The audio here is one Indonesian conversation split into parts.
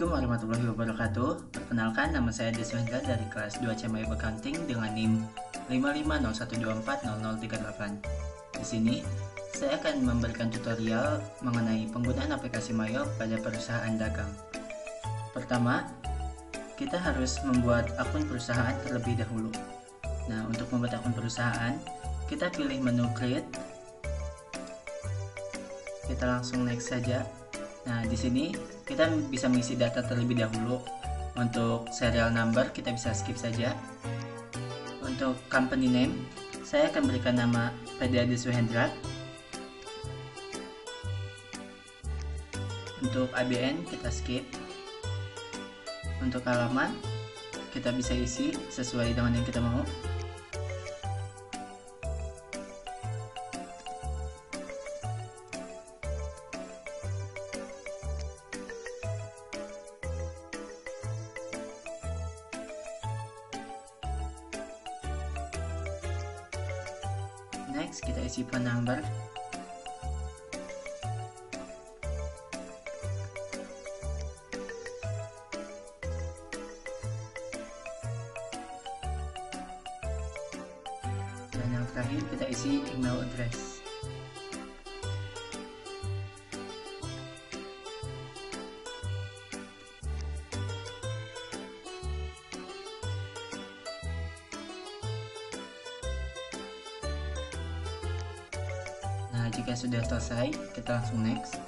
Assalamualaikum warahmatullahi wabarakatuh. Perkenalkan, nama saya Deswendra dari kelas 2 CMAI Accounting dengan NIM 5501240038. Di sini, saya akan memberikan tutorial mengenai penggunaan aplikasi Mayo pada perusahaan dagang. Pertama, kita harus membuat akun perusahaan terlebih dahulu. Nah, untuk membuat akun perusahaan, kita pilih menu Create. Kita langsung next saja. Nah, di sini kita bisa mengisi data terlebih dahulu. Untuk serial number kita bisa skip saja. Untuk company name, saya akan berikan nama PD Deswendra. Untuk ABN kita skip. Untuk halaman kita bisa isi sesuai dengan yang kita mau. Next, kita isi phone number. Dan yang terakhir, kita isi email address. Nah, jika sudah selesai, kita langsung next.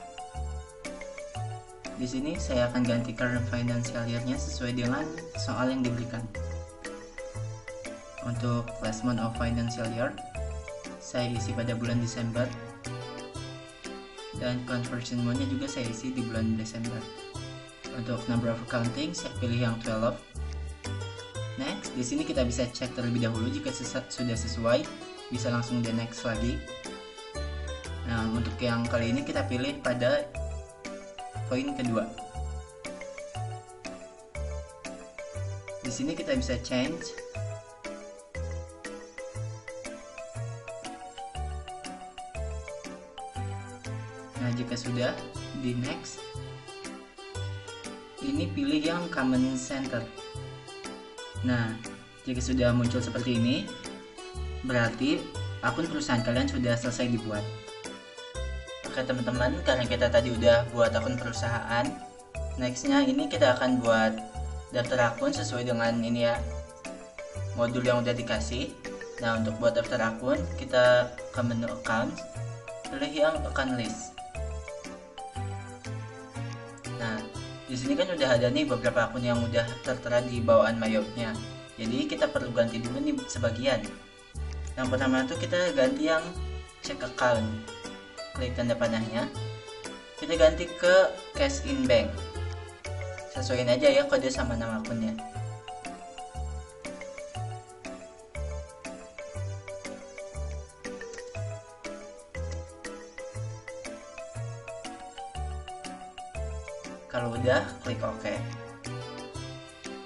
Di sini saya akan ganti current financial year-nya sesuai dengan soal yang diberikan. Untuk last month of financial year, saya isi pada bulan Desember. Dan conversion mode-nya juga saya isi di bulan Desember. Untuk number of accounting, saya pilih yang 12. Next, di sini kita bisa cek terlebih dahulu jika sudah sesuai, bisa langsung di next lagi. Nah, untuk yang kali ini kita pilih pada poin kedua. Di sini kita bisa change. Nah, jika sudah, di next. Ini pilih yang common center. Nah, jika sudah muncul seperti ini, berarti akun perusahaan kalian sudah selesai dibuat. Oke teman-teman, karena kita tadi udah buat akun perusahaan, nextnya ini kita akan buat daftar akun sesuai dengan ini ya, modul yang udah dikasih. Nah, untuk buat daftar akun, kita ke menu account, pilih yang account list. Nah, di sini kan udah ada nih beberapa akun yang udah tertera di bawaan Mayo-nya. Jadi kita perlu ganti dulu nih sebagian. Yang pertama itu kita ganti yang check account. Klik tanda panahnya, kita ganti ke cash in bank. Sesuaiin aja ya kode sama nama akunnya. Kalau udah, klik OK.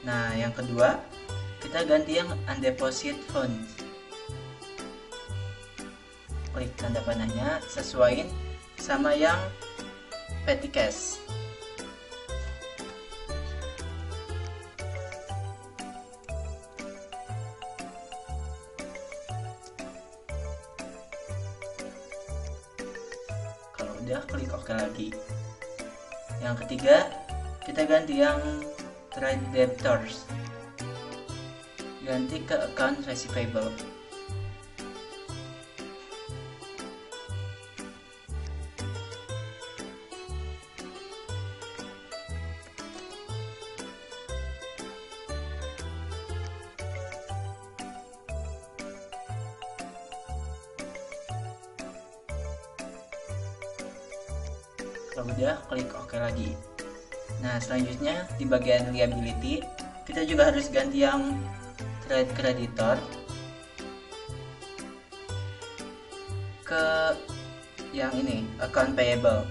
Nah, yang kedua, kita ganti yang undeposit funds. Klik tanda panahnya, sesuaiin sama yang petty cash. Kalau udah, klik OK lagi. Yang ketiga, kita ganti yang trade debtors. Ganti ke account receivable. Kalau udah, klik OK lagi. Nah, selanjutnya di bagian liability, kita juga harus ganti yang trade creditor ke yang ini, account payable.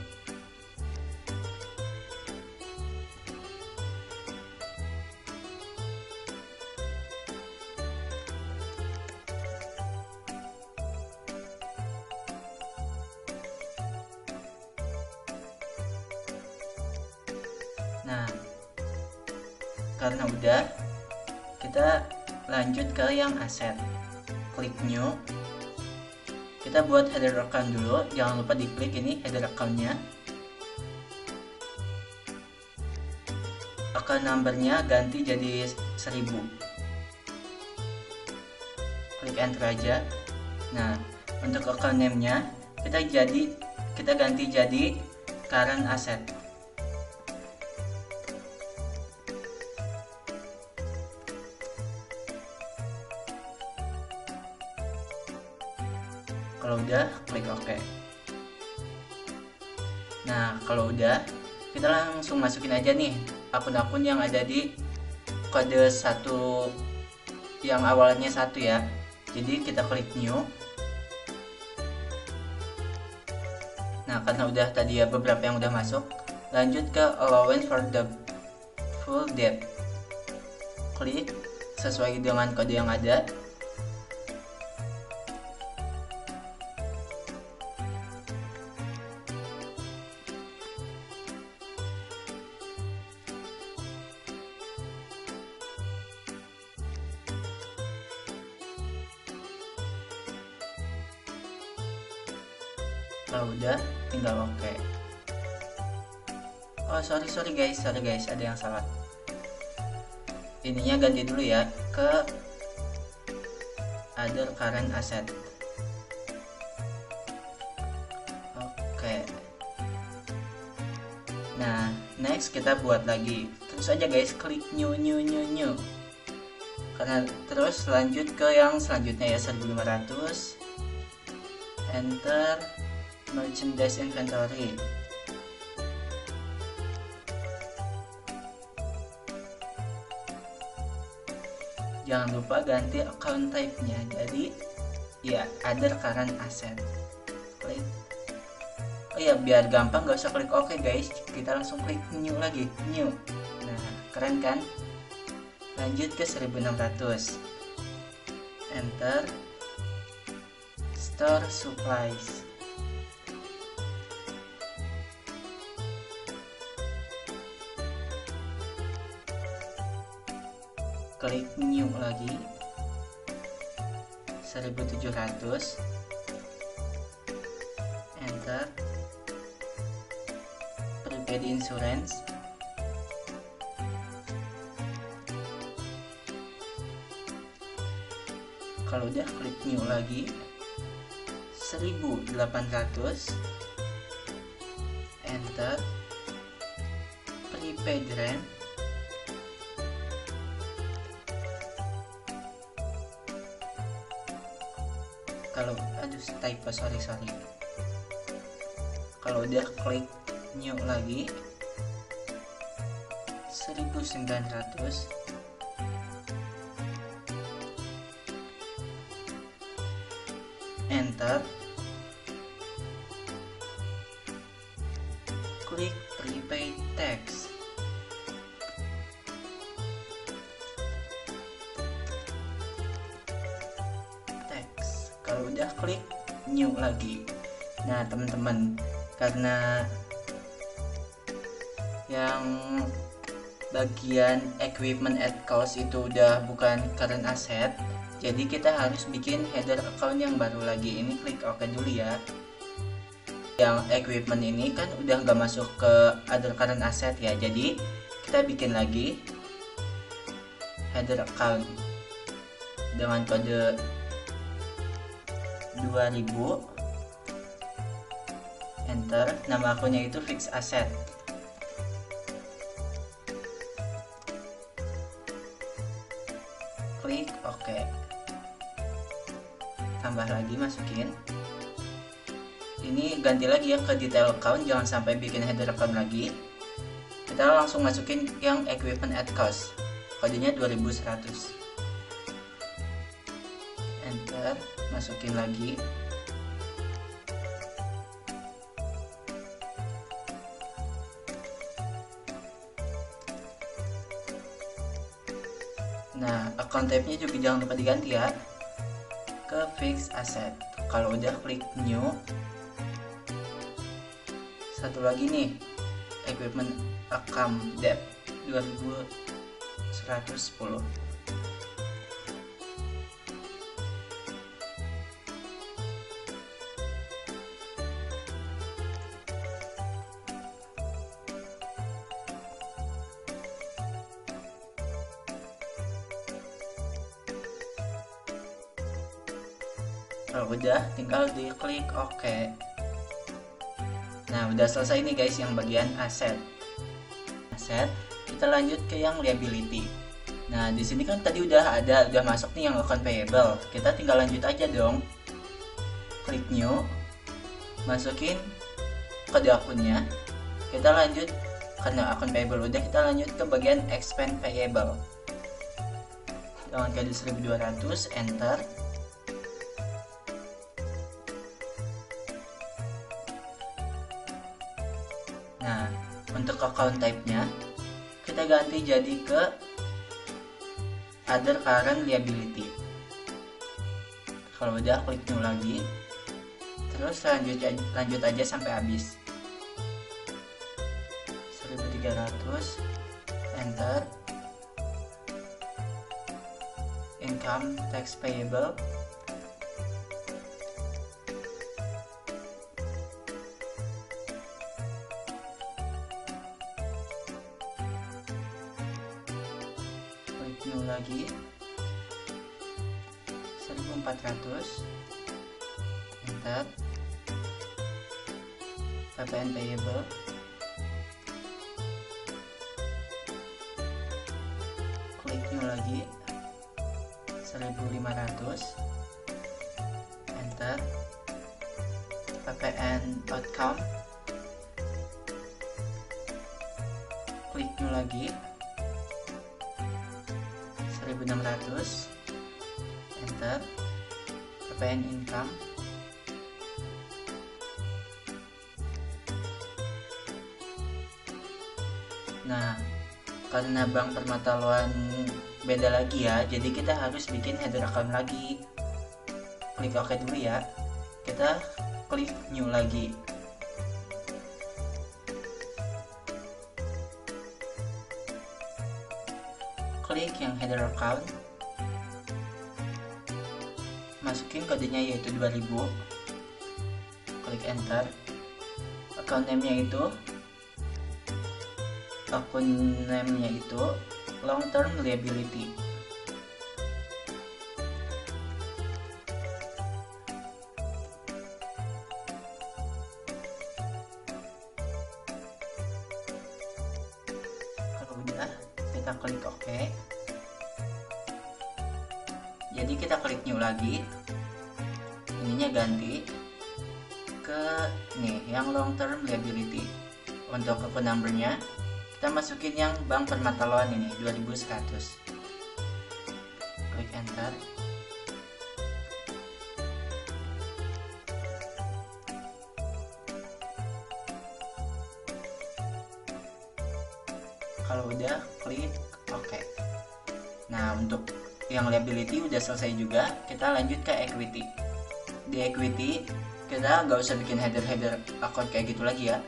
Nah, karena udah, kita lanjut ke yang aset. Klik new. Kita buat header account dulu, jangan lupa diklik ini header accountnya. Account numbernya ganti jadi 1000. Klik enter aja. Nah, untuk account name-nya kita ganti jadi current asset. Kalau udah, klik OK. Nah, kalau udah, kita langsung masukin aja nih akun-akun yang ada di kode 1 yang awalnya 1 ya. Jadi kita klik new. Nah, karena udah tadi ya beberapa yang udah masuk, lanjut ke allowance for the full date. Klik sesuai dengan kode yang ada. Kalau udah, tinggal OK. Oh sorry guys, ada yang salah. Ininya ganti dulu ya ke other current asset. Oke. Nah, next kita buat lagi. Terus aja guys, klik new. Karena terus lanjut ke yang selanjutnya ya, 1500. Enter merchandise inventory. Jangan lupa ganti account type-nya jadi ya other current asset. Klik. Oh ya, biar gampang gak usah klik OK guys, kita langsung klik new lagi, new. Nah, keren kan? Lanjut ke 1600. Enter store supplies. Klik new lagi, 1700. Enter prepaid insurance. Kalau udah, klik new lagi, 1800. Enter prepaid rent. Kalau typo, sorry. Kalau udah, klik new lagi, 1900. Enter, klik prepaid tax. Kalau udah, klik new lagi. Nah teman-teman, karena yang bagian equipment at cost itu udah bukan current asset, jadi kita harus bikin header account yang baru lagi. Ini klik OK dulu ya. Yang equipment ini kan udah nggak masuk ke other current asset ya, jadi kita bikin lagi header account dengan kode 2000. Enter, nama akunnya itu fixed asset. Klik OK. Tambah lagi, masukin. Ini ganti lagi ya ke detail account, jangan sampai bikin header account lagi. Kita langsung masukin yang equipment at cost, kodenya 2100. Enter, masukin lagi. Nah, account type-nya juga jangan lupa diganti ya ke fixed asset. Kalau udah, klik new. Satu lagi nih, equipment account debt 2000. 110. Kalau udah, tinggal diklik OK. Nah, udah selesai nih guys yang bagian aset. Kita lanjut ke yang liability. Nah, di sini kan tadi udah masuk nih yang account payable. Kita tinggal lanjut aja dong. Klik new, masukin kode akunnya. Kita lanjut, karena account payable udah, kita lanjut ke bagian expense payable. Dengan kode 1200, enter. Nah, untuk account type-nya kita ganti jadi ke other current liability. Kalau udah, klik new lagi. Terus lanjut aja sampai habis. 1300, enter. Income tax payable. New lagi 1400, enter. PPN payable, klik new lagi 1500, enter. PPN outcome, klik new lagi 1600, enter. PPN income, nah karena Bank Permata Loan beda lagi ya, jadi kita harus bikin header account lagi. Klik OK dulu ya. Kita klik new lagi. Klik yang header account, masukin kodenya yaitu 2000, klik enter. Account name-nya itu long term liability. Kalau udah, kita klik OK. Jadi kita klik new lagi, ininya ganti ke nih yang long term liability. Untuk account number-nya kita masukin yang Bank Permata Loan ini 2100, klik enter. Kalau udah, klik OK. Nah, untuk yang liability udah selesai juga. Kita lanjut ke equity. Di equity kita nggak usah bikin header account kayak gitu lagi ya.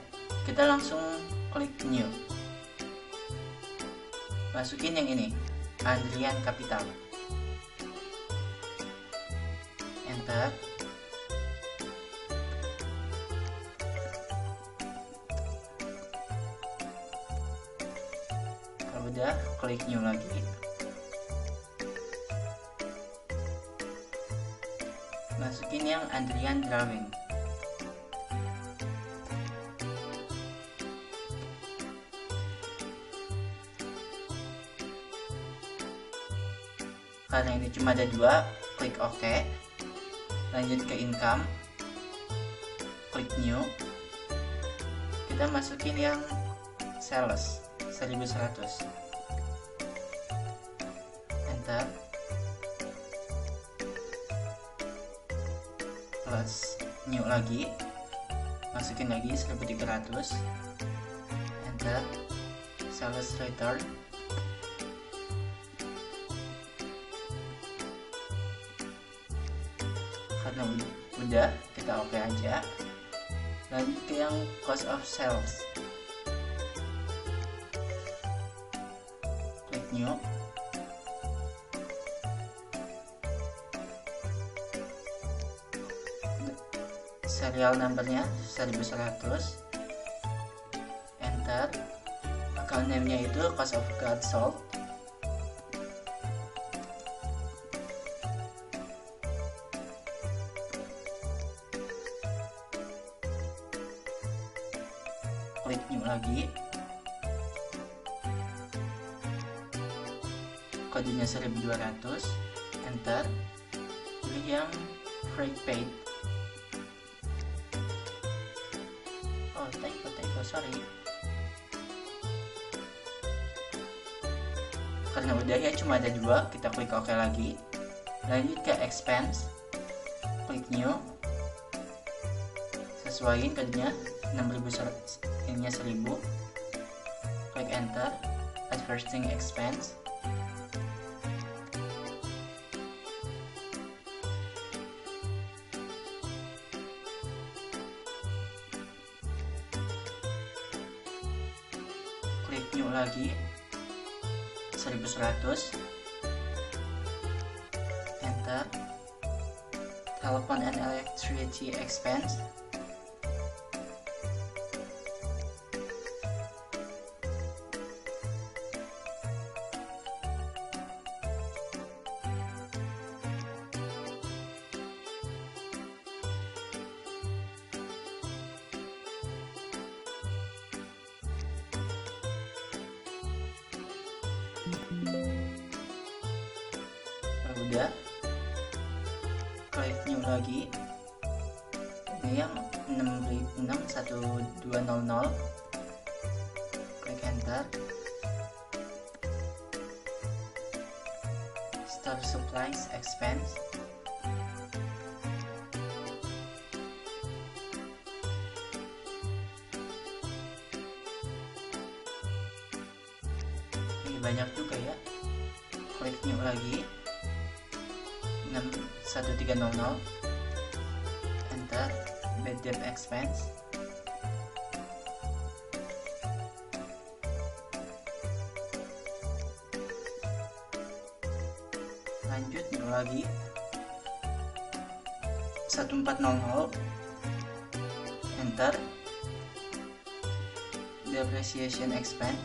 Kita langsung klik new, masukin yang ini, Andrian Capital, enter. Kalau udah, klik new lagi, masukin yang Andrian Drawing. Karena ini cuma ada 2, klik OK. Lanjut ke income, klik new. Kita masukin yang sales 1100, enter. Plus new lagi, masukin lagi 1300, enter. Sales return, karena udah, kita OK aja. Lanjut ke yang cost of sales, klik new. Serial numbernya 1100, enter. Account name-nya itu Cost of Goods Sold. Klik new lagi, kodenya 1200, enter. Pilih yang freight paid. Oh, typo, sorry. Karena udah ya, cuma ada 2, kita klik OK lagi. Lanjut ke expense, klik new, sesuaiin kodenya 6000, ininya 1000, klik enter. Advertising expense, klik new lagi, 1100, enter. Telephone and electricity expense, udah, klik new lagi. Ini yang 61200, klik enter. Store supplies expense, ini banyak juga ya. Klik new lagi, 61300, enter. Bad debt expense, lanjut new lagi, 1400, enter. Depreciation expense,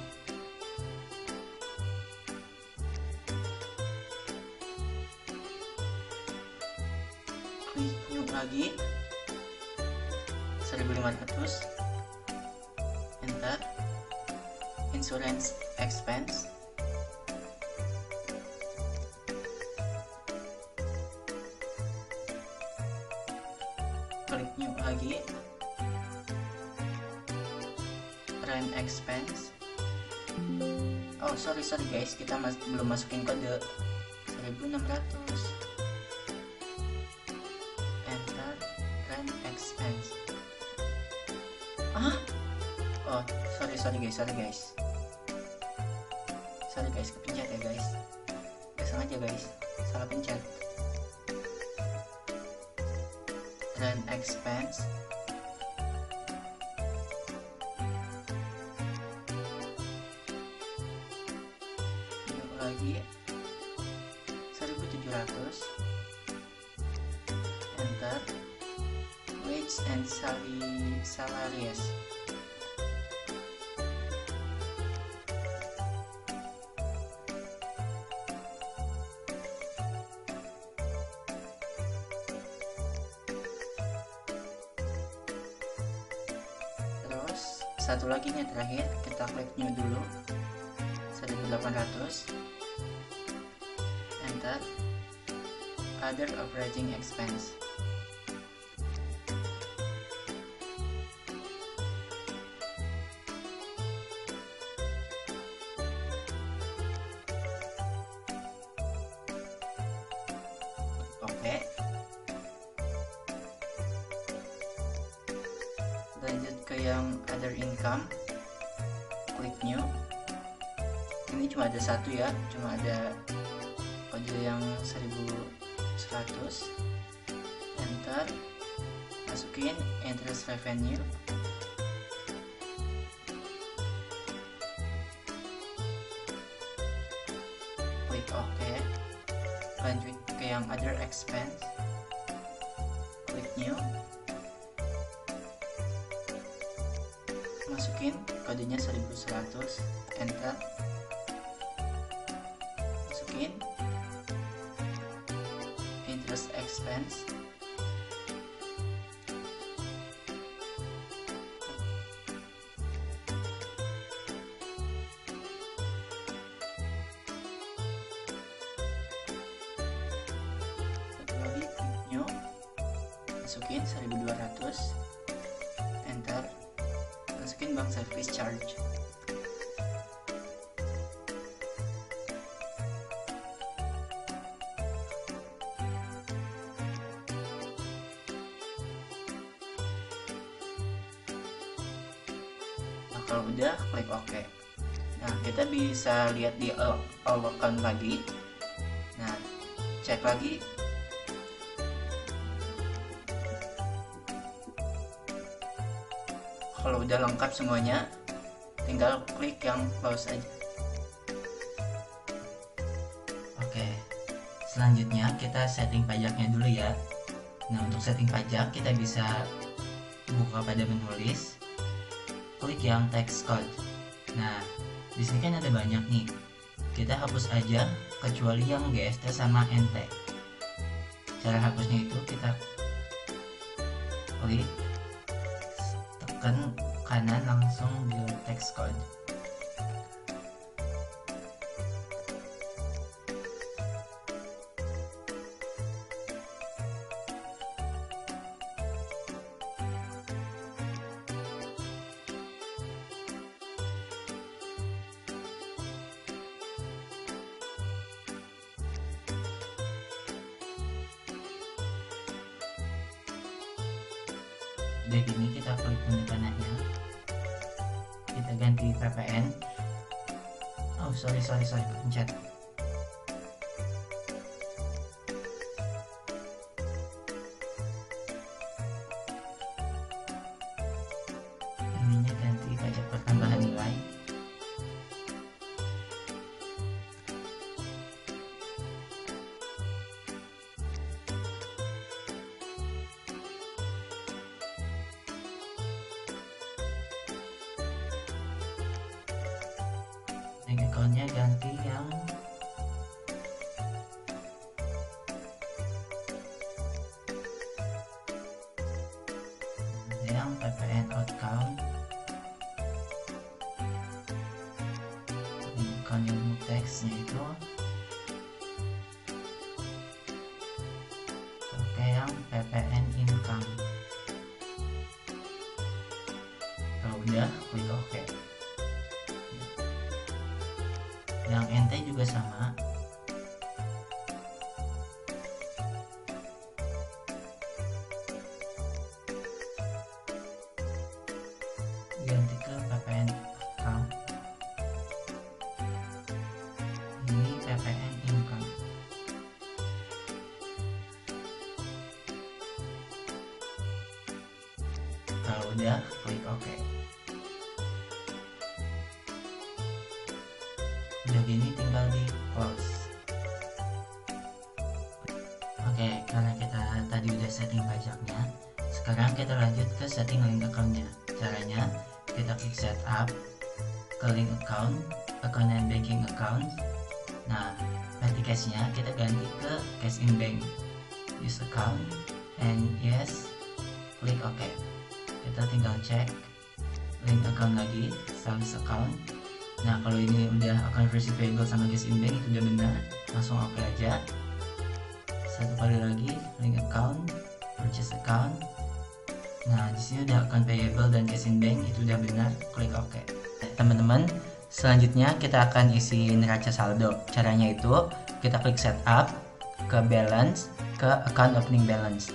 klik new lagi, 1500, enter. Insurance expense, klik new lagi. Rent expense, oh sorry guys, kita belum masukin kode 1600, enter. Rent expense, oh sorry guys, kepencet ya guys, gak sengaja guys, salah pencet. Rent expense, lagi 1700, enter. Wage and salaries, terus satu lagi nih terakhir, kita klik new dulu, 1800, enter. Other operating expense, oke. Lanjut ke yang other income, klik new. Ini cuma ada satu ya, cuma ada kode yang 1100, enter. Masukin interest revenue, klik OK. Lanjut ke yang other expense, klik new, masukin kodenya 1100, enter, masukin interest expense, masukin 1200, enter, masukin bank service charge, nah kalau udah klik OK. Nah kita bisa lihat di all account lagi. Nah cek lagi. Kalau udah lengkap semuanya, tinggal klik yang close aja. Oke, selanjutnya kita setting pajaknya dulu ya. Nah untuk setting pajak kita bisa buka pada menulis, klik yang text code. Nah di sini kan ada banyak nih, kita hapus aja kecuali yang GST sama NT. Cara hapusnya itu kita klik, tekan kanan langsung di text code. Udah gini kita klik tanda panahnya, kita ganti VPN. Oh sorry pencet. Ininya ganti pajak pertambahan nilai. Bank account-nya ganti yang PPN account, account yang teksnya itu pakai yang PPN income. Kalau udah klik OK. Yang NT juga sama, ganti ke PPN account, ini PPN income. Kalau udah klik OK. Udah gini tinggal di close. Oke, karena kita tadi udah setting pajaknya, sekarang kita lanjut ke setting link accountnya. Caranya kita klik setup, ke link account and banking account. Nah petty cash-nya kita ganti ke cash in bank, use account, and yes, klik OK. Kita tinggal cek link account lagi, service account. Nah kalau ini udah account versi payable sama cash in bank itu udah benar, langsung OK aja. Satu kali lagi link account, purchase account. Nah di sini udah account payable dan cash in bank itu udah benar, klik OK. Teman-teman, selanjutnya kita akan isi neraca saldo. Caranya itu kita klik setup, ke balance, ke account opening balance.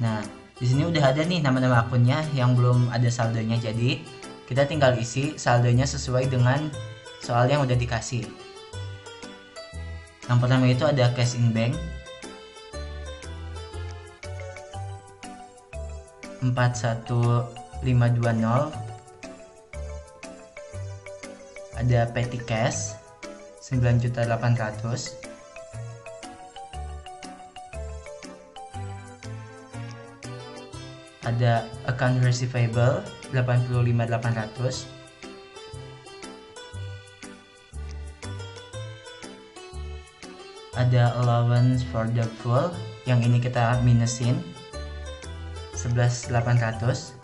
Nah di sini udah ada nih nama-nama akunnya yang belum ada saldonya, jadi kita tinggal isi saldonya sesuai dengan soal yang udah dikasih. Yang pertama itu ada cash in bank 41520, ada petty cash 9.800.000. Ada account receivable 85.800. Ada allowance for doubtful, yang ini kita minusin 11.800.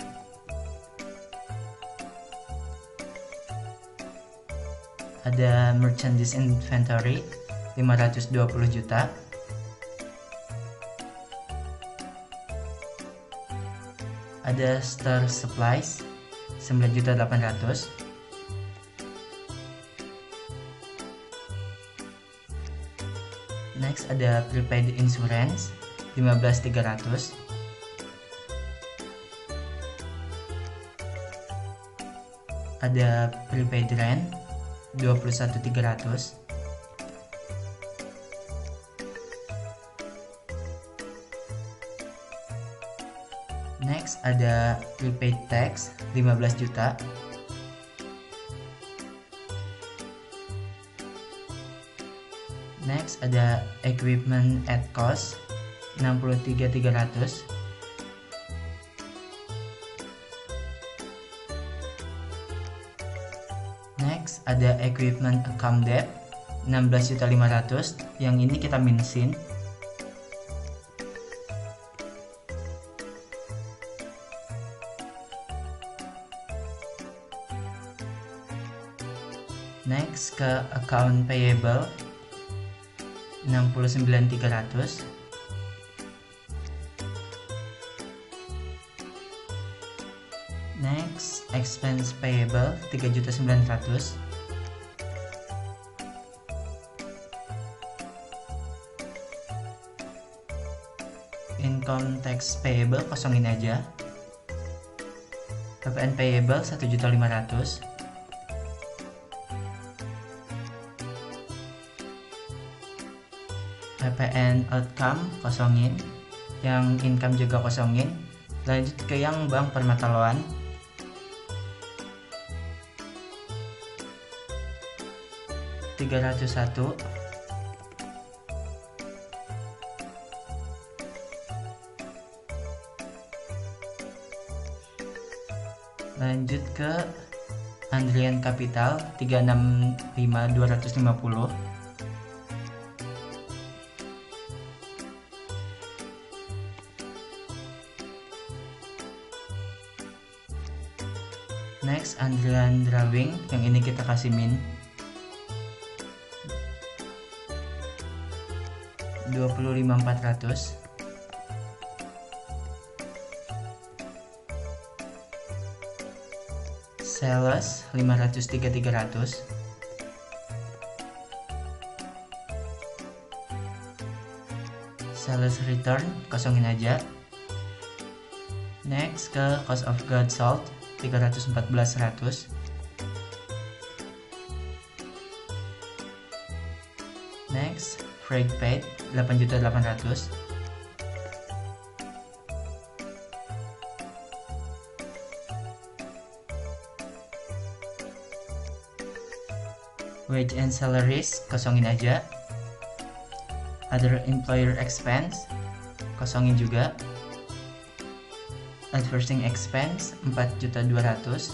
Ada merchandise inventory 520 juta. Ada store supplies 9.800.000. Next ada prepaid insurance 15.300. Ada prepaid rent 21.300. Next ada prepaid tax 15 juta. Next ada equipment at cost 63.300. Next ada equipment account debt 16.500.000, yang ini kita minusin. Next ke account payable 69.300. Next expense payable 3.900.000. Income tax payable kosongin aja. PPN payable 1.500.000. PPN outcome kosongin, yang income juga kosongin. Lanjut ke yang Bank Permata Loan. $301. Lanjut ke Andrian Capital 365.250. Next Andrian Drawing, yang ini kita kasih min 25.400. Sales 503.300. Sales return kosongin aja. Next ke cost of goods sold 314.100. Next freight paid 8.800.000. Wage and salaries kosongin aja. Other employer expense kosongin juga. Advertising expense 4.200.000.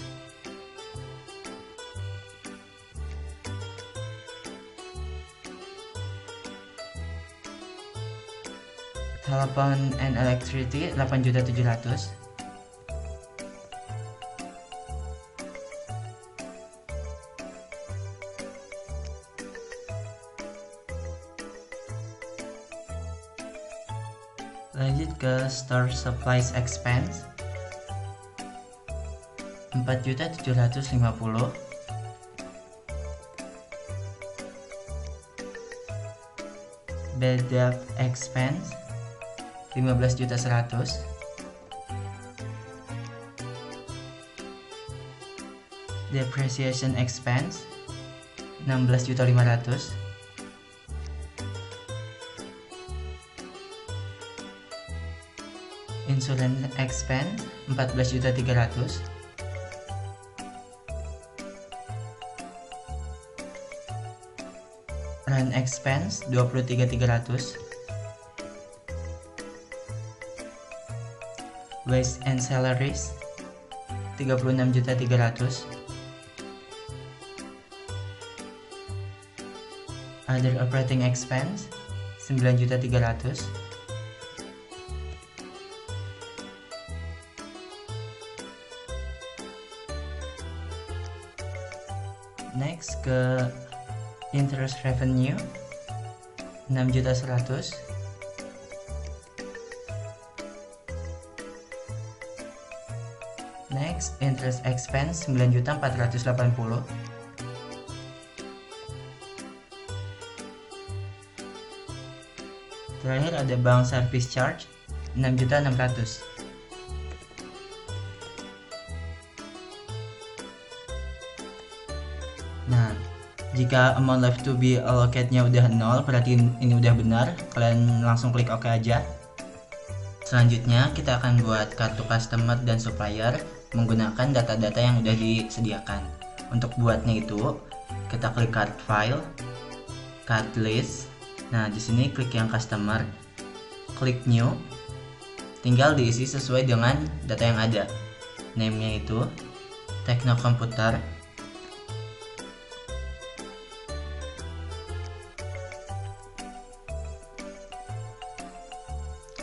Telepon and electricity 8.700.000. Lanjut ke store supplies expense 4.750.000. Bad debt expense 15.100.000. Depreciation expense 16.500.000. Insurance expense 14.300.000. Rent expense 23.300. Wage and salaries 36.300. Other operating expense 9.300. Next ke interest revenue 6.100.000. Next interest expense 9.480.000. Terakhir ada bank service charge 6.600.000. Nah, jika amount left to be allocate-nya udah 0, berarti ini udah benar. Kalian langsung klik OK aja. Selanjutnya kita akan buat kartu customer dan supplier menggunakan data-data yang udah disediakan. Untuk buatnya itu, kita klik card file, card list. Nah, di sini klik yang customer, klik new. Tinggal diisi sesuai dengan data yang ada. Name-nya itu Tekno Komputer.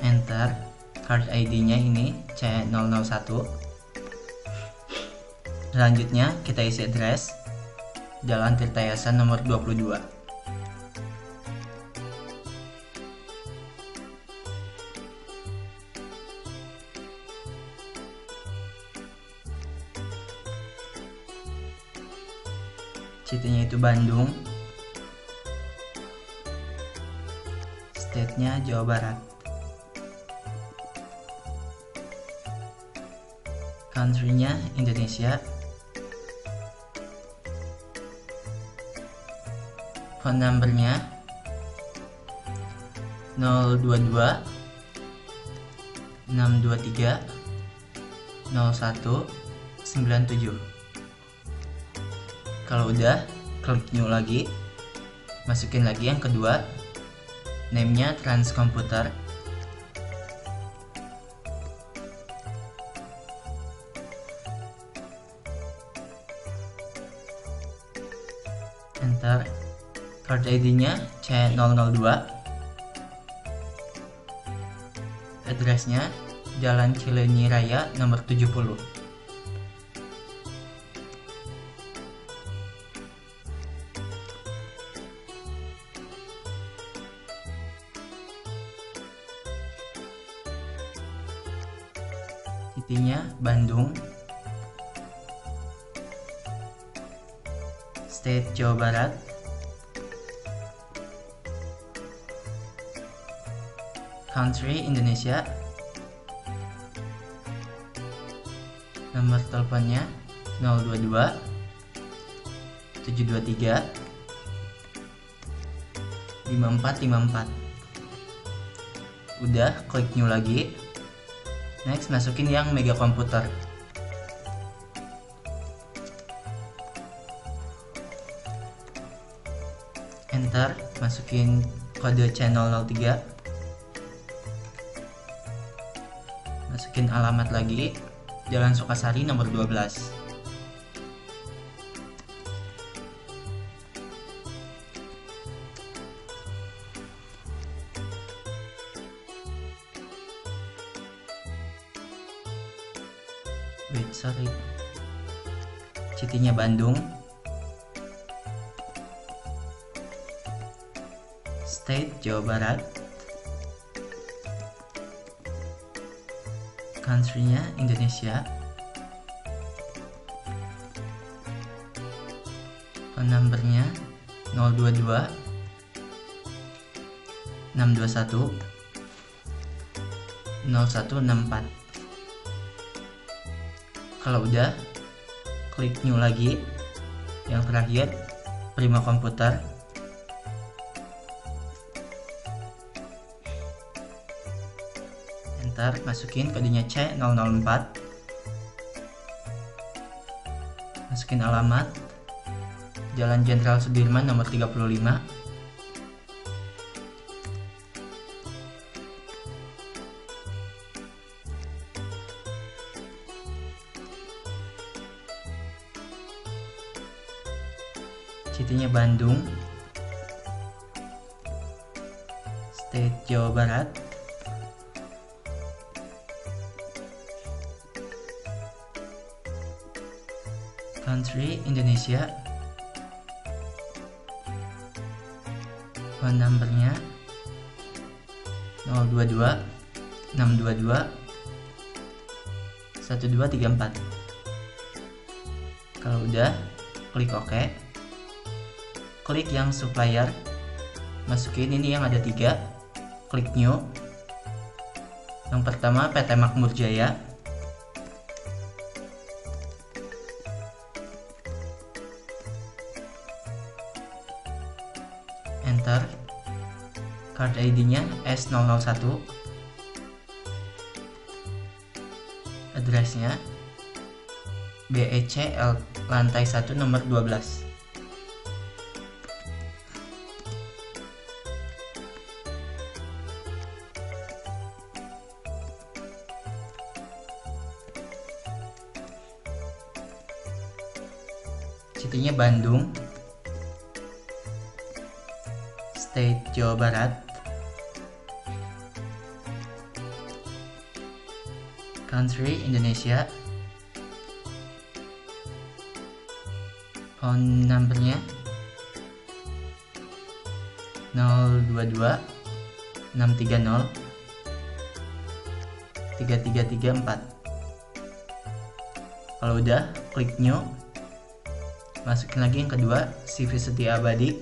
Enter. Card ID-nya ini C001. Selanjutnya kita isi address Jalan Tirtayasan nomor 22. City-nya itu Bandung. State-nya Jawa Barat. Country-nya Indonesia. Phone number-nya 022 623 0197. Kalau udah, klik new lagi. Masukin lagi yang kedua. Name-nya Trans Komputer. Enter. Card ID-nya C002. Address-nya Jalan Cileunyi Raya nomor 70. City-nya Bandung. State Jawa Barat. Country Indonesia. Nomor teleponnya 022 723 5454. Udah, klik new lagi. Next, masukin yang Mega Komputer. Enter, masukin kode channel 03. Masukin alamat lagi, Jalan Sukasari nomor 12. City-nya Bandung. State Jawa Barat. Country-nya Indonesia. Phone number-nya 022 621 0164. Kalau udah, klik new lagi. Yang terakhir, Prima Komputer. Enter, masukin kodenya C004. Masukin alamat Jalan Jenderal Sudirman nomor 35. City-nya Bandung, State Jawa Barat, Country Indonesia, phone numbernya 022 622 1234. Kalau udah, klik OK, klik yang supplier, masukin ini yang ada 3, klik new. Yang pertama PT Makmur Jaya, enter, card ID-nya S001, address-nya BEC lantai 1 nomor 12. City-nya Bandung, State Jawa Barat, Country Indonesia, phone numbernya 022 630 3334. Kalau udah, klik new, masukin lagi yang kedua, CV Setia Abadi,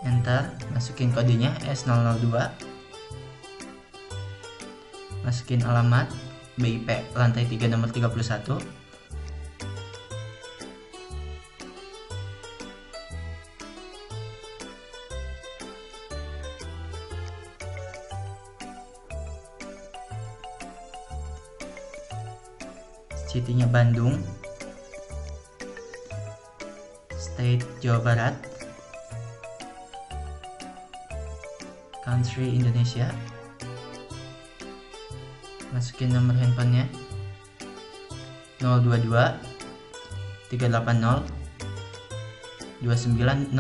enter, masukin kodenya S002, masukin alamat BIP lantai 3 nomor 31, City-nya Bandung, State Jawa Barat, Country Indonesia, masukin nomor handphonenya 022 380 2900.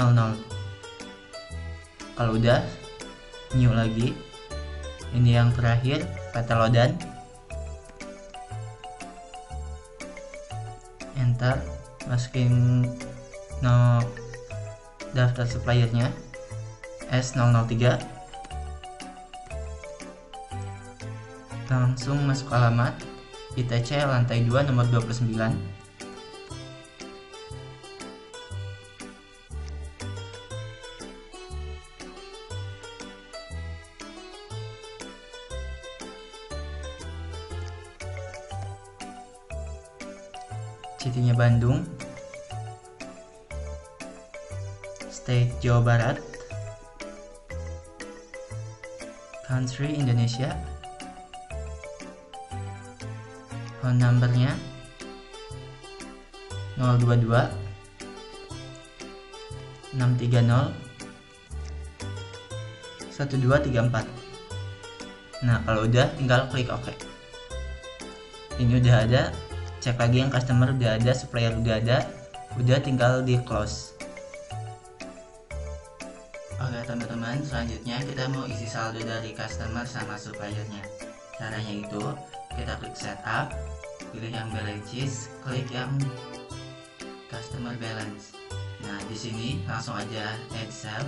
Kalau udah, new lagi, ini yang terakhir PT Lodan, enter, masukin daftar suppliernya S003, langsung masuk alamat ITC lantai 2 nomor 29. City-nya Bandung, State Jawa Barat, Country Indonesia, phone numbernya 022 630 1234. Nah, kalau udah, tinggal klik OK. Ini udah ada, cek lagi yang customer udah ada, supplier udah ada, udah tinggal di close. Oke teman-teman, selanjutnya kita mau isi saldo dari customer sama suppliernya. Caranya itu, kita klik setup, pilih yang balances, klik yang customer balance. Nah, di sini langsung aja add cell.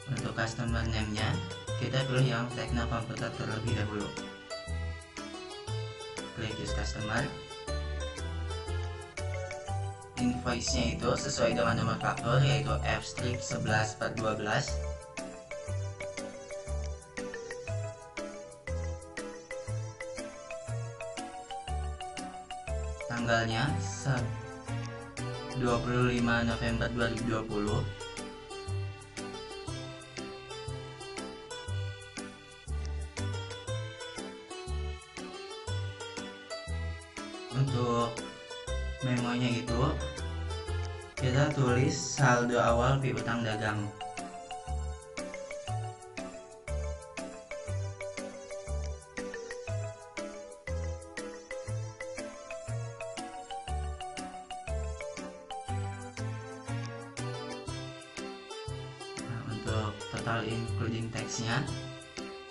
Untuk customer name-nya, kita pilih yang Tekna Komputer terlebih dahulu. Klik use customer. Invoice-nya itu sesuai dengan nomor faktur, yaitu F-11/12. Tanggalnya 25 November 2020. Untuk memonya itu kita tulis saldo awal piutang dagang. total including tax-nya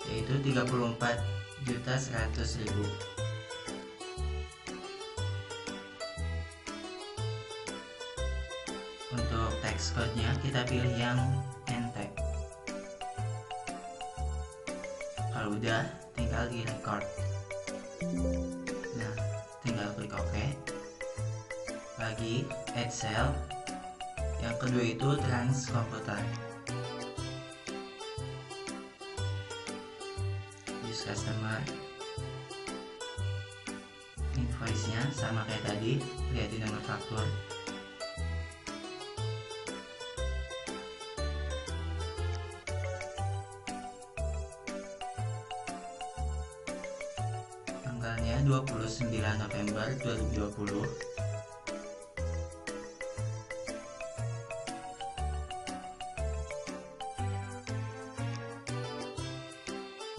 yaitu 34.100.000. Untuk tax code-nya kita pilih yang NT. Kalau udah, tinggal di record. Nah, tinggal klik OK. Lagi add cell. Yang kedua itu trans komputer. Use customer. Invoice-nya sama kayak tadi, lihat di nomor faktur. Tanggalnya 29 November 2020.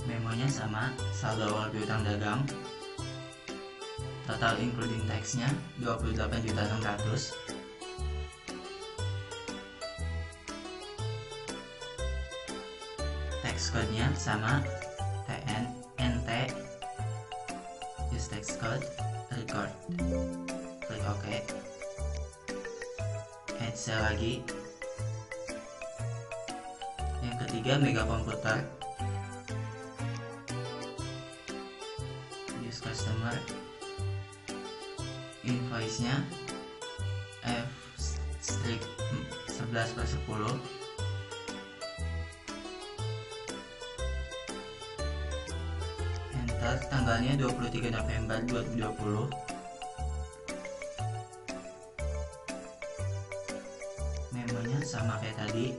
Memonya sama, saldo awal piutang dagang. Total including tax-nya 28.600. Tax code-nya sama, TN, NT. Use tax code, record. Klik OK. Add cell lagi. Yang ketiga mega komputer. Use customer. Invoice-nya F-11/10. Enter. Tanggalnya 23 November 2020. Memonya sama kayak tadi.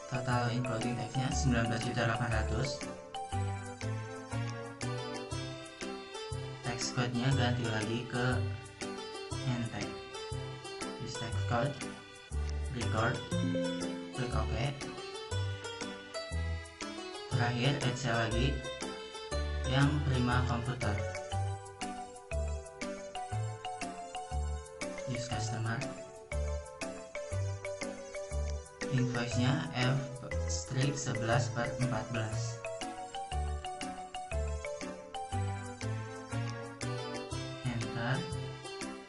Total including tax-nya 19.800. Tax code-nya ganti lagi ke NT. Use tax code, record, klik OK. Terakhir add cell lagi yang Prima komputer. Use customer. Invoice-nya F-11/14.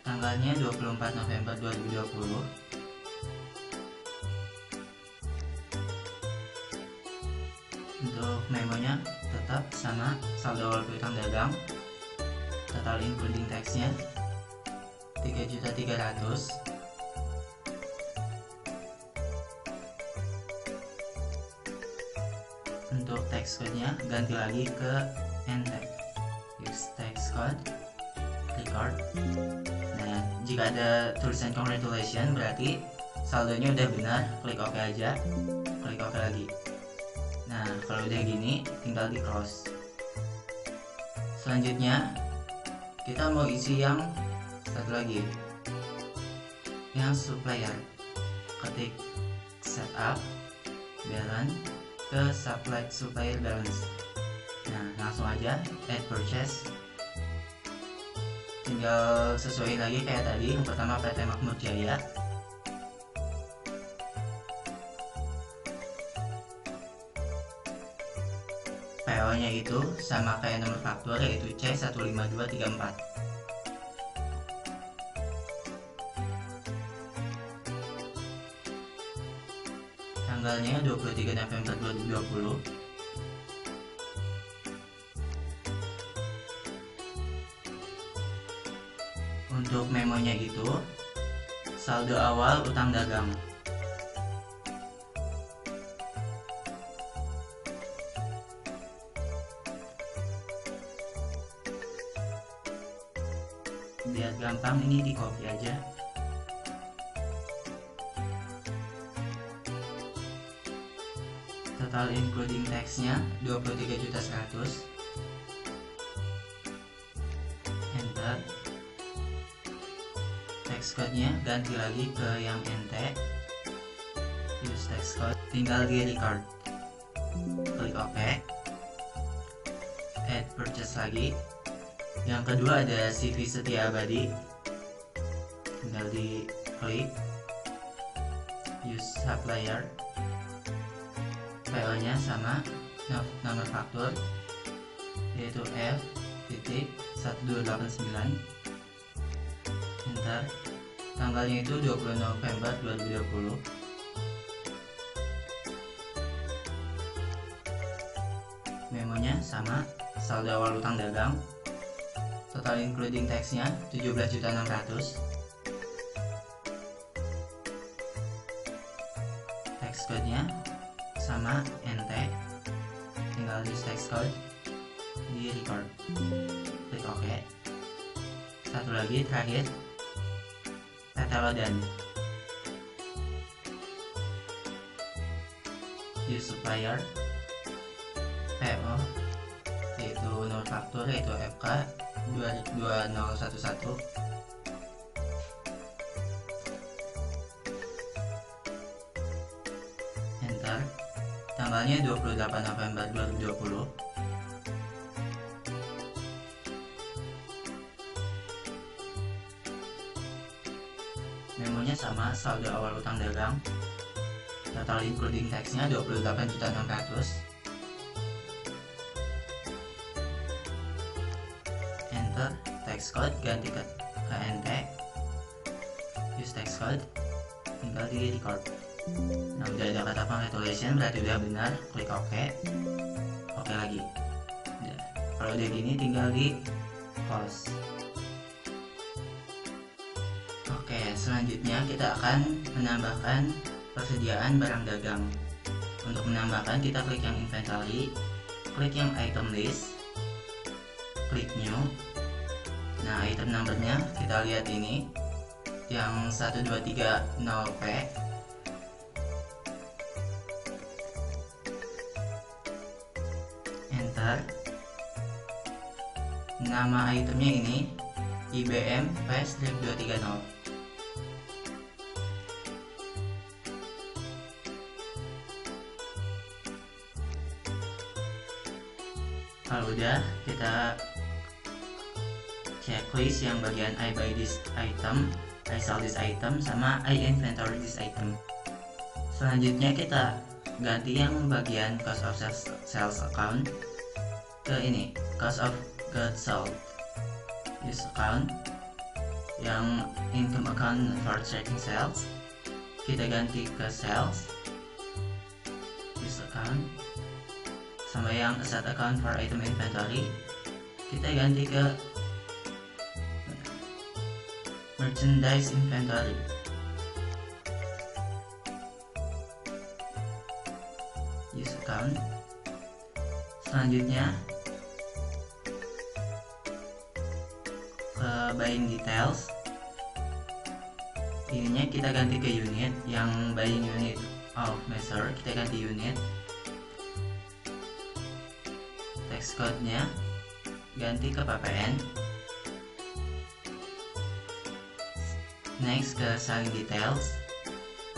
Tanggalnya 24 November 2020. Untuk memonya tetap sama, saldo awal piutang dagang. Total including tax-nya 3.300.000. Untuk tax code-nya ganti lagi ke NT. Use tax code, record. Nah, jika ada tulisan congratulations berarti saldonya udah benar. Klik OK aja, klik OK lagi. Nah, kalau udah gini tinggal di close. Selanjutnya kita mau isi yang satu lagi, yang supplier. Ketik setup balance ke supplier balance. Nah, langsung aja add purchase. Tinggal sesuaiin lagi kayak tadi. Yang pertama PT Makmur Jaya. PO nya itu sama kayak nomor faktur yaitu C15234. Tanggalnya 23 November 2020. Untuk memonya itu saldo awal utang dagang. Biar gampang ini di copy aja. Total including tax-nya 23.100.000. Enter. Tax code-nya ganti lagi ke yang NT. Use tax code, tinggal di record. Klik OK. Add purchase lagi. Yang kedua ada CV Setia Abadi. Tinggal di klik. Use supplier. PO nya sama nomor faktur yaitu F.1289, enter. Tanggalnya itu 20 November 2020. Memonya sama, saldo awal utang dagang, total including tax-nya 17.600.000. Tax code-nya sama NT, tinggal di tax code, di record, klik OK. Satu lagi terakhir, Tetelodan, use supplier, PO yaitu nomor faktur yaitu FK 22011, enter. Tanggalnya 28 November 2020. Memonya sama, saldo awal utang dagang, total including tax-nya 28.600.000. Enter. Tax code ganti ke NT, use tax code, tinggal di record. Nah, udah ada kata congratulations, berarti udah benar, klik OK. OK lagi. Udah. Kalau udah gini tinggal di close. Oke, selanjutnya kita akan menambahkan persediaan barang dagang. Untuk menambahkan, kita klik yang inventory, klik yang item list, klik new. Nah, item numbernya kita lihat ini yang 1230P. Enter. Nama itemnya ini IBM Pastrip 230. Kalau udah, kita checklist yang bagian I buy this item, I sell this item, sama I inventory this item. Selanjutnya kita ganti yang bagian cost of sales account ke ini, cost of goods sold. Use account yang income account for tracking sales, kita ganti ke sales. Use account. Sama yang asset account for item inventory, kita ganti ke merchandise inventory. Use account. Selanjutnya ke buying details, ininya kita ganti ke unit, yang buying unit of measure kita ganti unit. Tax code-nya ganti ke PPN. Next ke selling details,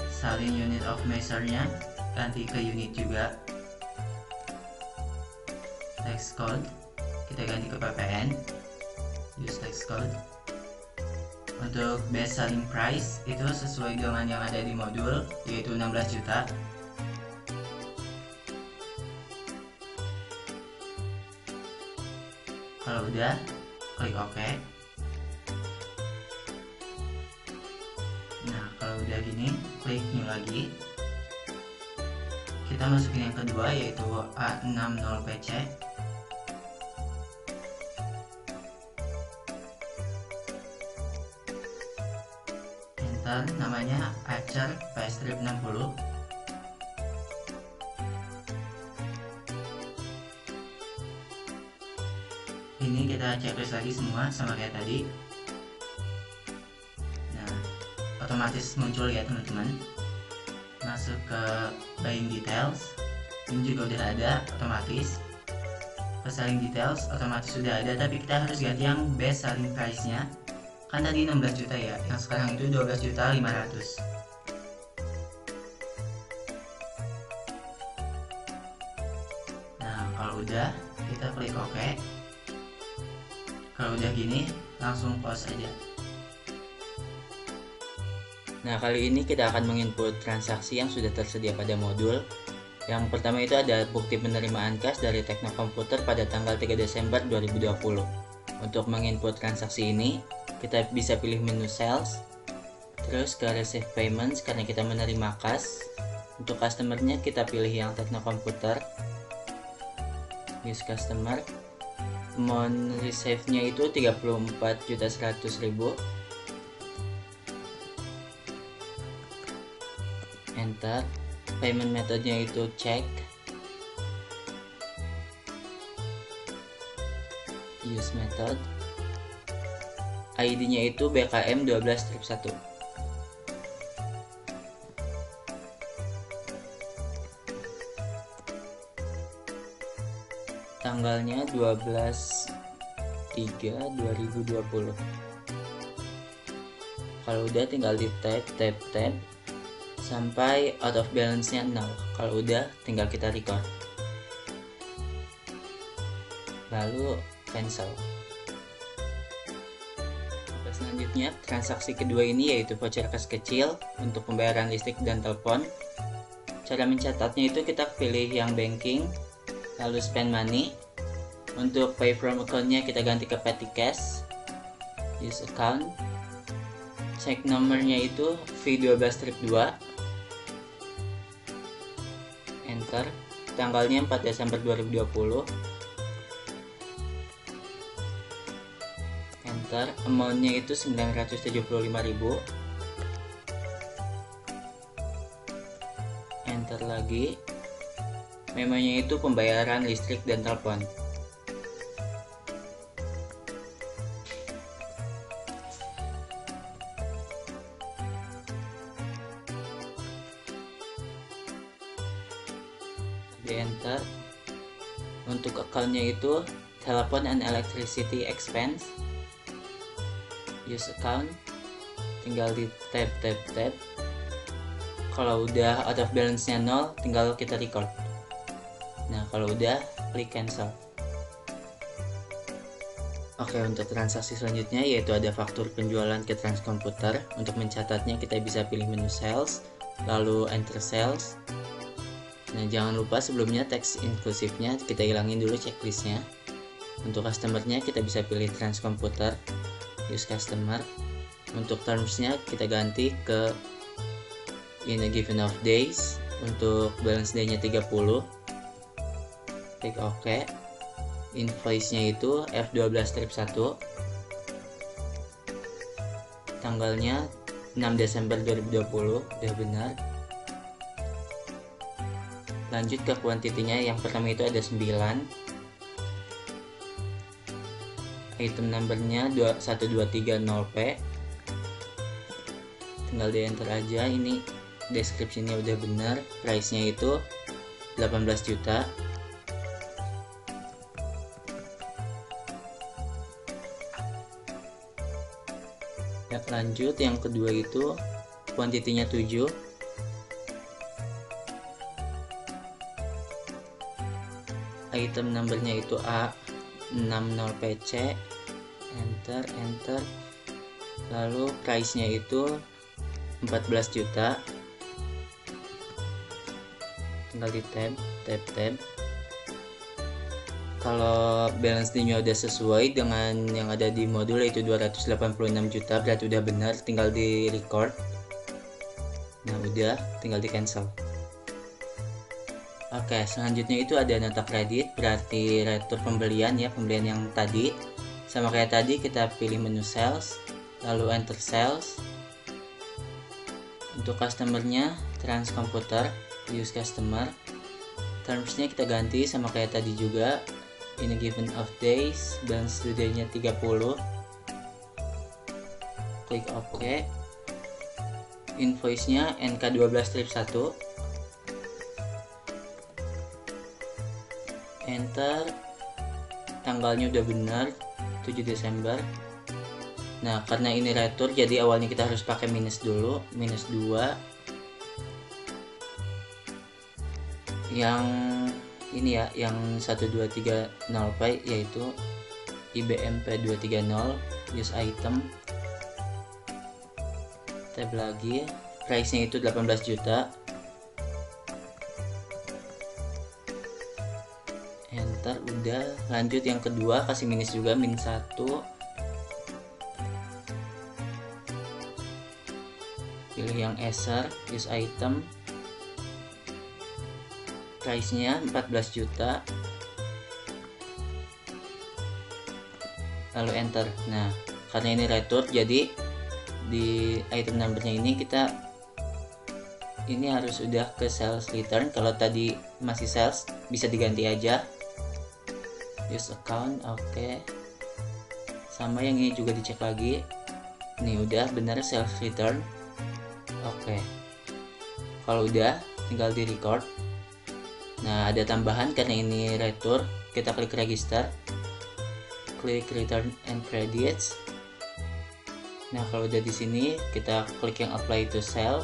selling unit of measure-nya ganti ke unit juga. Tax code kita ganti ke PPN, use tax code. Untuk best selling price itu sesuai dengan yang ada di modul, yaitu 16 juta. Kalau udah, klik OK. Nah, kalau udah gini, klik new lagi. Kita masukin yang kedua, yaitu A60PC. Enter. Namanya Archer Pastrip 60. Ini kita checklist lagi semua sama kayak tadi. Nah, otomatis muncul ya teman-teman. Masuk ke buying details, ini juga udah ada otomatis. Ke selling details otomatis sudah ada, tapi kita harus ganti yang best selling price nya. Kan tadi 16 juta ya, yang sekarang itu 12.500.000. Nah, kalau udah, kita klik OK. Kalau udah gini, langsung close aja. Nah, kali ini kita akan menginput transaksi yang sudah tersedia pada modul, Yang pertama itu ada bukti penerimaan kas dari Tekno Komputer pada tanggal 3 Desember 2020. Untuk menginput transaksi ini, kita bisa pilih menu sales, terus ke receive payments karena kita menerima kas. Untuk customernya kita pilih yang Tekno Komputer, use customer. Amount receive-nya itu 34.100.000. Enter. Payment metodenya itu cek, use method, ID-nya itu BKM 12-1. Tanggalnya 12/3/2020. Kalau udah tinggal di tab sampai out of balance-nya 0. Kalau udah tinggal kita record, lalu cancel. Oke, selanjutnya transaksi kedua ini yaitu voucher kas kecil untuk pembayaran listrik dan telepon. Cara mencatatnya itu kita pilih yang banking, lalu spend money. Untuk pay from account-nya kita ganti ke petty cash, use account. Check nomornya itu V12-2. Enter. Tanggalnya 4 Desember 2020. Enter. Amount-nya itu 975.000. Enter lagi. Memonya itu pembayaran listrik dan telepon. Di enter. Untuk account-nya itu telephone and electricity expense, use account. Tinggal di tab. Kalau udah out of balance-nya 0, tinggal kita record. Nah, kalau udah klik cancel. Oke, untuk transaksi selanjutnya yaitu ada faktur penjualan ke Transkomputer. Untuk mencatatnya kita bisa pilih menu sales, lalu enter sales. Nah, jangan lupa sebelumnya teks inklusifnya kita hilangin dulu checklistnya. Untuk customernya kita bisa pilih Transkomputer, use customer. Untuk termsnya kita ganti ke in a given of days. Untuk balance day-nya 30. Klik OK. Invoice-nya itu F12-1. Tanggalnya 6 Desember 2020, udah benar. Lanjut ke kuantitinya, yang pertama itu ada 9. Item numbernya 1230P. Tinggal di enter aja. Ini description-nya udah benar. Price-nya itu 18 juta. Ya, lanjut yang kedua itu kuantitinya 7. Item numbernya itu A60PC. Enter. Lalu price nya itu 14 juta. Tinggal di tab. Kalau balance nya udah sesuai dengan yang ada di modul yaitu 286 juta, berarti udah benar, tinggal di record. Nah, udah, tinggal di cancel. Oke, selanjutnya itu ada nota kredit, berarti retur pembelian ya, pembelian yang tadi. Sama kayak tadi, kita pilih menu sales, lalu enter sales. Untuk customernya, Transkomputer, use customer. Termsnya kita ganti sama kayak tadi juga, in a given of days, balance day-nya 30. Klik OK. Invoice-nya NK12-1. Enter. Tanggalnya udah benar, 7 Desember. Nah, karena ini retur, jadi awalnya kita harus pakai minus dulu, minus 2. Yang ini ya, yang 1230P yaitu IBMP 230, use item. Tab lagi, price nya itu 18 juta. Udah, lanjut yang kedua, kasih minus juga, min 1. Pilih yang Acer, use item, price nya 14 juta, lalu enter. Nah, karena ini return, jadi di item numbernya ini kita harus udah ke sales return. Kalau tadi masih sales, bisa diganti aja, use account. Oke. Sama yang ini juga dicek lagi, ini udah benar sales return. Oke. Kalau udah, tinggal di record. Nah, ada tambahan karena ini return, kita klik register, klik return and credits. Nah, kalau udah di sini kita klik yang apply to sell.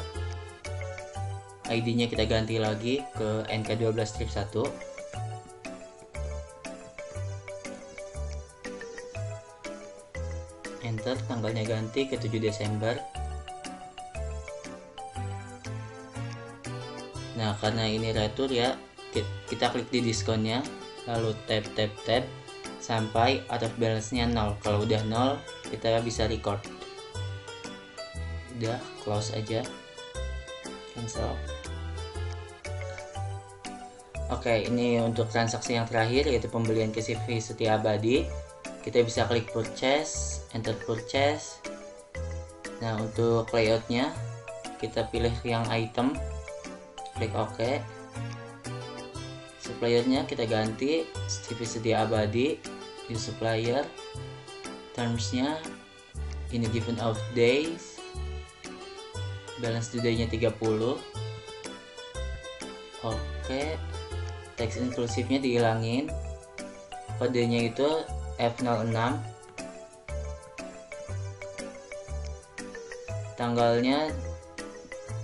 ID-nya kita ganti lagi ke NK12-1. Enter, tanggalnya ganti ke 7 Desember. Nah, karena ini retur ya, kita klik di diskonnya, lalu tap sampai out of balance-nya 0. Kalau udah 0, kita bisa record. Udah, close aja, cancel. Oke, ini untuk transaksi yang terakhir, yaitu pembelian ke CV Setia Abadi. Kita bisa klik purchase, enter purchase. Nah, untuk layoutnya kita pilih yang item, klik OK. Suppliernya kita ganti CV Setia Abadi, use supplier. Termsnya ini given of days, balance today-nya 30. Oke. Teks inklusifnya dihilangin, kodenya itu F06, tanggalnya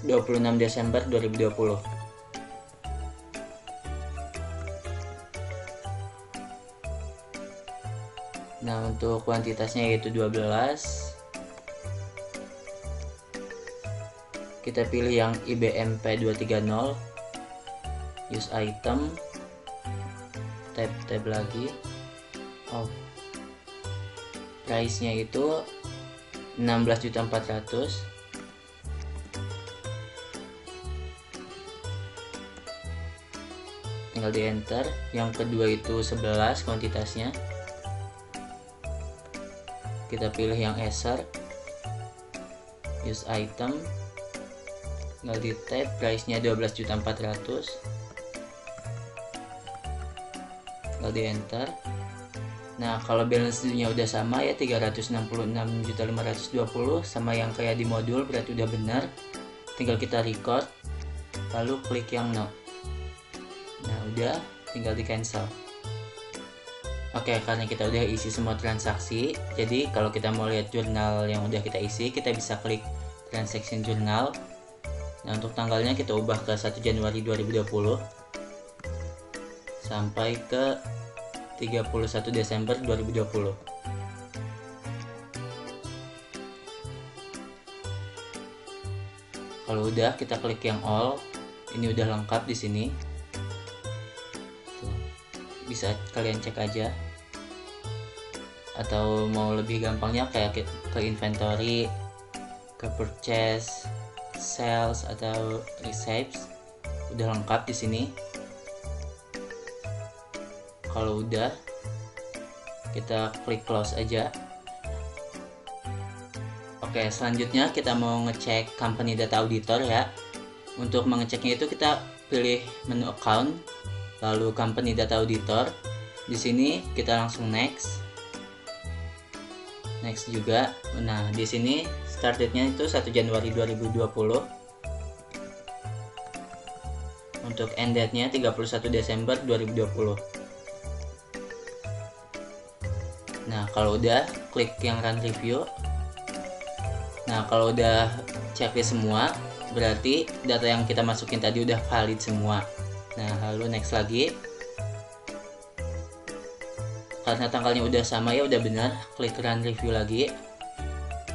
26 Desember 2020. Nah, untuk kuantitasnya yaitu 12. Kita pilih yang IBM P230, use item, tab lagi. Price nya itu 16.400.000. Tinggal di enter. Yang kedua itu 11 kuantitasnya. Kita pilih yang Acer, use item, tinggal di tab, price nya 12.400.000. Tinggal di enter. Nah, kalau balance-nya udah sama ya 366.520 sama yang kayak di modul, berarti udah benar. Tinggal kita record, lalu klik yang no. Nah, udah, tinggal di cancel. Oke, karena kita udah isi semua transaksi, jadi kalau kita mau lihat jurnal yang udah kita isi, kita bisa klik transaction journal. Nah, untuk tanggalnya kita ubah ke 1 Januari 2020 sampai ke 31 Desember 2020. Kalau udah, kita klik yang all. Ini udah lengkap di sini. Tuh, bisa kalian cek aja. Atau mau lebih gampangnya kayak ke inventory, ke purchase, sales atau receipts, udah lengkap di sini. Kalau udah, kita klik close aja. Oke, selanjutnya kita mau ngecek company data auditor ya. Untuk mengeceknya itu kita pilih menu account, lalu company data auditor. Di sini kita langsung next juga. Nah, di sini start date-nya itu 1 Januari 2020. Untuk end date-nya 31 Desember 2020. Nah, kalau udah, klik yang run review. Nah, kalau udah checklist semua, berarti data yang kita masukin tadi udah valid semua. Nah, lalu next lagi. Karena tanggalnya udah sama ya, udah benar, klik run review lagi.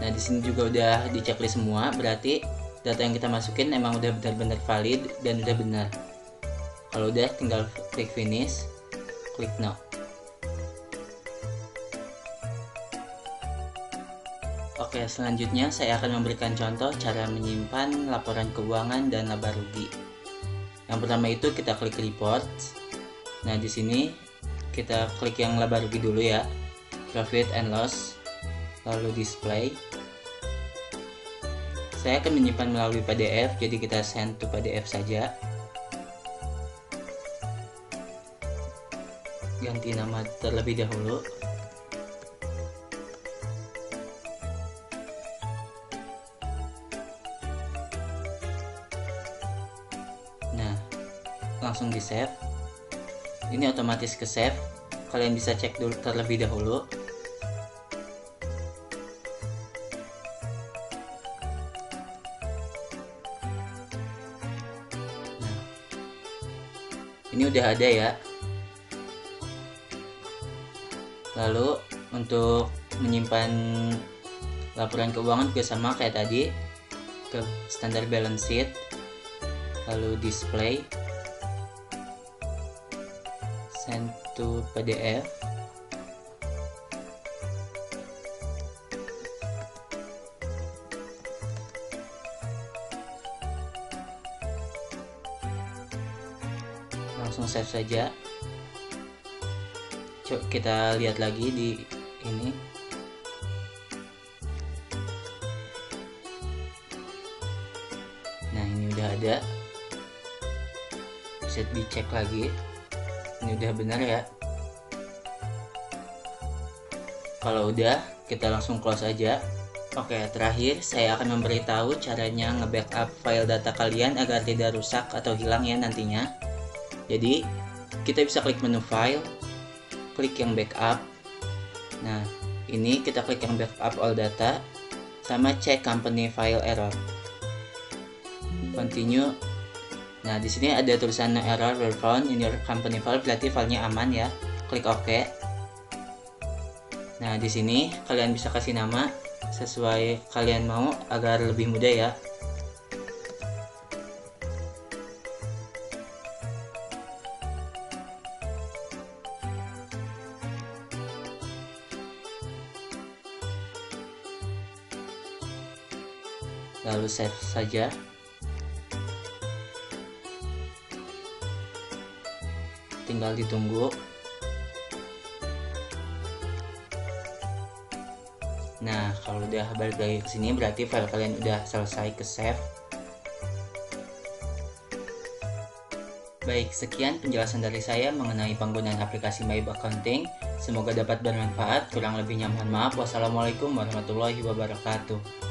Nah, di sini juga udah di checklist semua, berarti data yang kita masukin emang udah benar-benar valid dan udah benar. Kalau udah, tinggal klik finish, klik no. Oke, selanjutnya saya akan memberikan contoh cara menyimpan laporan keuangan dan laba rugi. Yang pertama itu kita klik report. Nah, di sini kita klik yang laba rugi dulu ya, profit and loss, lalu display. Saya akan menyimpan melalui PDF, jadi kita send to PDF saja. Ganti nama terlebih dahulu. Nah, langsung di save. Ini otomatis ke save. Kalian bisa cek dulu terlebih dahulu. Nah, ini udah ada ya. Lalu untuk menyimpan laporan keuangan juga sama kayak tadi, ke standar balance sheet, lalu display, send to PDF. Langsung save saja. Coba kita lihat lagi di ini. Nah, ini udah ada. Bisa dicek lagi. Ini udah benar ya. Kalau udah, kita langsung close aja. Oke, terakhir saya akan memberitahu caranya nge-backup file data kalian agar tidak rusak atau hilang ya nantinya. Jadi, kita bisa klik menu file, klik yang backup. Nah, ini kita klik yang backup all data, sama cek company file error. Continue. Nah, di sini ada tulisan no error were found in your company file, berarti filenya aman ya. Klik OK. Nah, di sini kalian bisa kasih nama sesuai kalian mau agar lebih mudah ya. Lalu save saja. Tinggal ditunggu. Nah, kalau udah balik lagi ke sini berarti file kalian udah selesai ke save. Baik, sekian penjelasan dari saya mengenai penggunaan aplikasi MyBank Accounting. Semoga dapat bermanfaat. Kurang lebihnya mohon maaf. Wassalamualaikum warahmatullahi wabarakatuh.